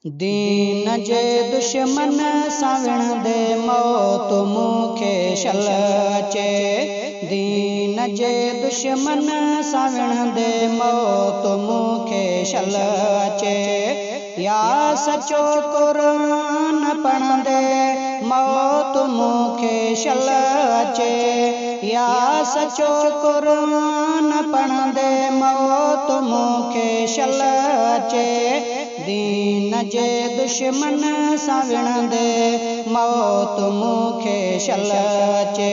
दीन जे दुश्मन सावण दे मौत मूंखे शल अचे। दीन जे दुश्मन सावण दे मौत मूंखे शल अचे। या सचो कुरान पढ़ंदे मौत मूंखे शल अचे। या सचो कुरान पढ़ंदे मौत मूंखे शल अचे। दीन जे दुश्मन सावण दे मौत मूंखे शल अचे।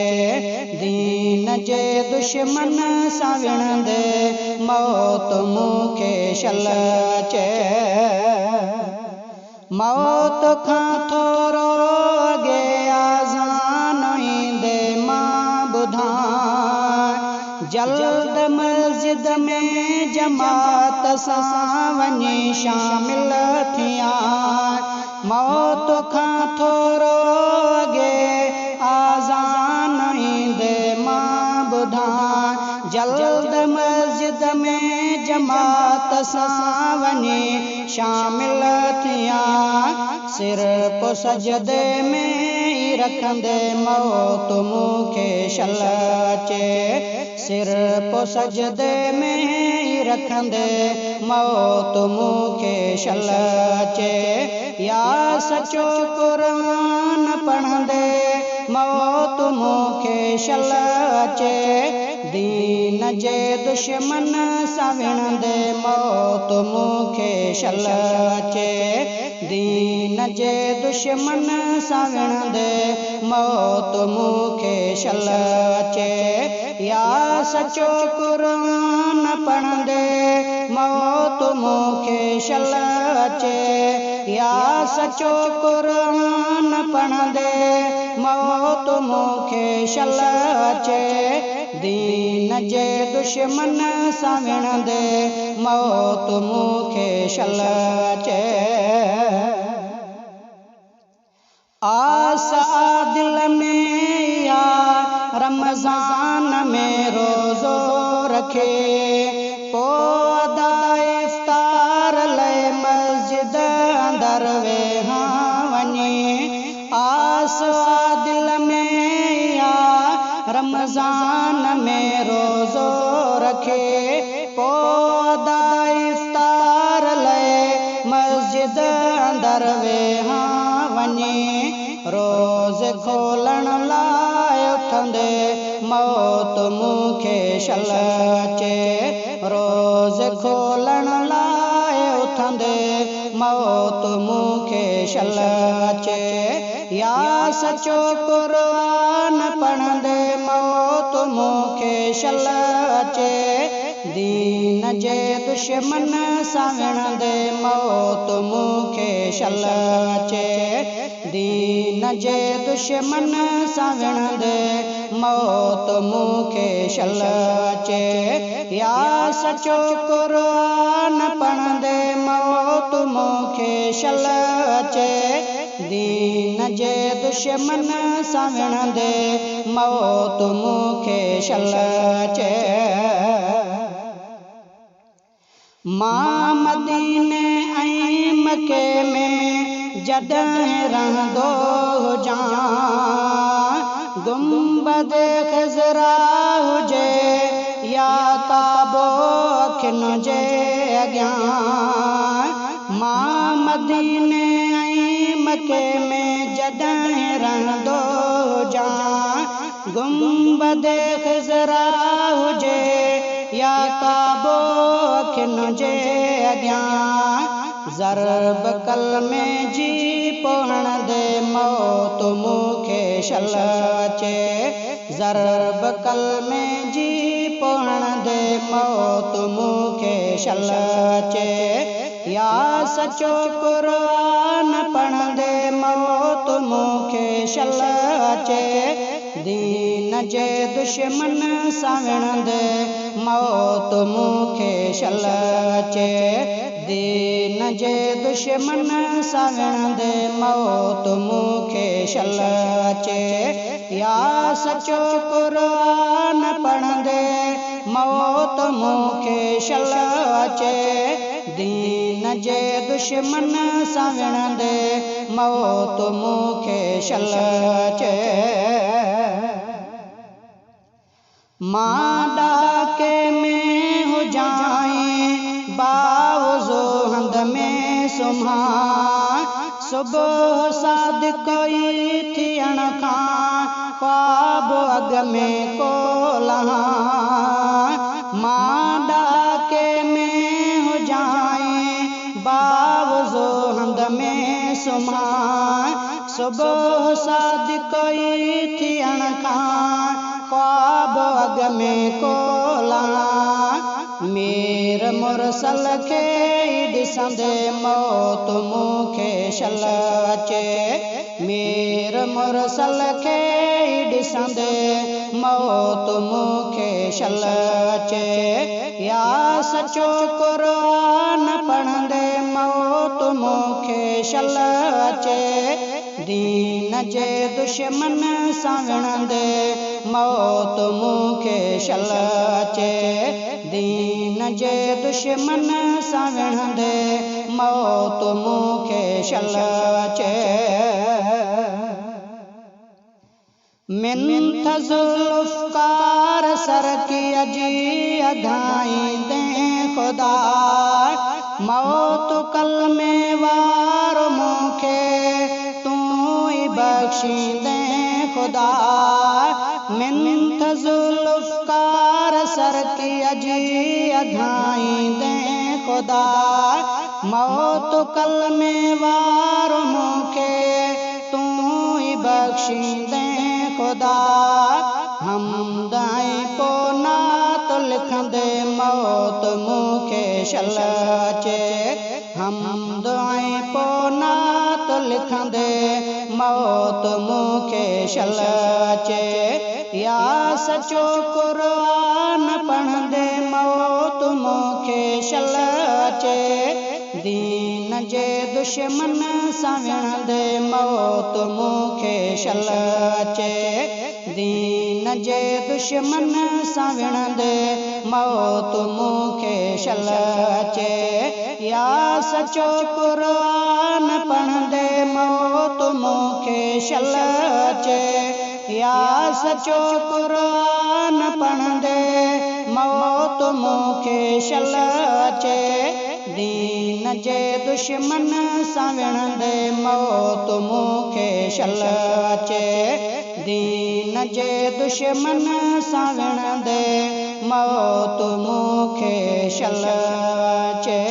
दीन जे दुश्मन सावण दे मौत मूंखे शल अचे। मौत खां थोरो अॻे आज़ान ईंदे मां ॿुधां। जल्द मस्जिद में जमात सां वञी शामिल थियां। मौत खां थोरो अॻे आज़ान ईंदे मां ॿुधां। जल्द मस्जिद में जमात सां वञी शामिल थियां। सिर्फ़ सजदे में ई रखंदे मौत मूंखे शल अचे। सिर्फ़ सजदे में ई रखंदे मौत मूंखे शल अचे। या सचो कुरान पढ़ंदे मौत मूंखे शल अचे। दीन जे दुश्मन सावण दे मौत मूंखे शल अचे। दीन जे दुश्मन सावण दे मौत मूंखे शल अचे। या सचो कुरान पढ़ंदे मौत मूंखे शल अचे। या सचो कुरान पढ़ंदे मौत मूंखे शल अचे। दीन जे दुश्मन सावण दे मौत मूंखे शल अचे। आस दिल में या रमज़ान में रोज़ो रखे। पोइ अदा इफ़्तार लाइ मस्जिद अंदर वेहां वञी। आस दिल में या रमज़ान में रोज़ो रखे। पोइ अदा इफ़्तार लाइ मस्जिद अंदर वेहां वञी। रोज़ खोलण लाइ उथंदे मौत मूंखे शल अचे। रोज़ खोलण लाइ उथंदे मौत मूंखे शल अचे। या सचो कुरान पढ़ंदे मौत मूंखे शल अचे। दीन जे दुश्मन सावण दे मौत मूंखे शल अचे। दीन जे दुश्मन सावण दे मौत मूंखे शल अचे। या सचो कुरान पढ़ंदे मौत मूंखे शल अचे। दीन जे दुश्मन सावण दे मौत मूंखे शल अचे। मां मदीने ऐं मके में जॾहिं रहंदो हुजां। गुंबद ख़ज़रा हुजे या काबो अखियुनि जे अॻियां। मां मदीने ऐं मके में जॾहिं रहंदो हुजां। गुंबद ख़ज़रा हुजे या काबो अखियुनि जे अॻियां। ज़रब कलमे जी पढ़ंदे मौत मूंखे शल अचे। ज़रब कलमे जी पढ़ंदे मौत मूंखे शल अचे। या सचो कुरान पढ़ंदे मौत मूंखे शल अचे। दीन जे दुश्मन सावण दे मौत मूंखे शल अचे। दीन जे दुश्मन सावण दे मौत मूंखे शल अचे। या सचो कुरान पढ़ंदे मौत मूंखे शल अचे। दीन जे दुश्मन सां विणंदे मौत मूंखे शल अचे। मां ॾाके में हुजां बावज़ो हंध में सुम्हां सुबुह सादिक ई थियण खां ख्वाब अॻ में को लहां। मां ॾाके में हुजां बावज़ो हंध में सुम्हां सुबुह सादिक ई थियण खां ख्वाब अॻ में को लहां। मीर मुरसल खे ॾिसंदे मौत मूंखे शल अचे। मीर मुरसल खे ॾिसंदे मौत मूंखे शल अचे। या सचो क़ुरान पढ़ंदे मौत मूंखे शल अचे। दीन जे दुश्मन सां विणंदे मौत मूंखे शल अचे। दीन जे दुश्मन सां विणंदे मौत मूंखे शल अचे। मिंथ ज़ुल्फ़कार सरकीअ जी अधाईंदे ख़ुदा मौत कलमे वारो मूंखे तूं ई बख़्शींदे ख़ुदा। मिंथ ज़ुल्फ़कार सरकीअ जी अधाईंदे ख़ुदा मौत कलमे वारो मूंखे तूं ई बख़्शींदे ख़ुदा। हमद ऐं पोइ नात लिखंदे मौत मूंखे शल अचे। हमद ऐं पोइ नात लिखंदे मौत मूंखे शल अचे। या सचो क़ुरान पढ़ंदे मौत मूंखे शल अचे। दीन जे दुश्मन सां विणंदे मौत मूंखे शल अचे। दीन जे दुश्मन सां विणंदे मौत मूंखे शल अचे। या सचो क़ुरान पढ़ंदे मौत मूंखे शल अचे। या सचो क़ुरान पढ़ंदे मौत मूंखे शल अचे। दीन जे दुश्मन सां विणंदे मौत मूंखे शल अचे। दीन जे दुश्मन सां विणंदे मौत मूंखे शल अचे।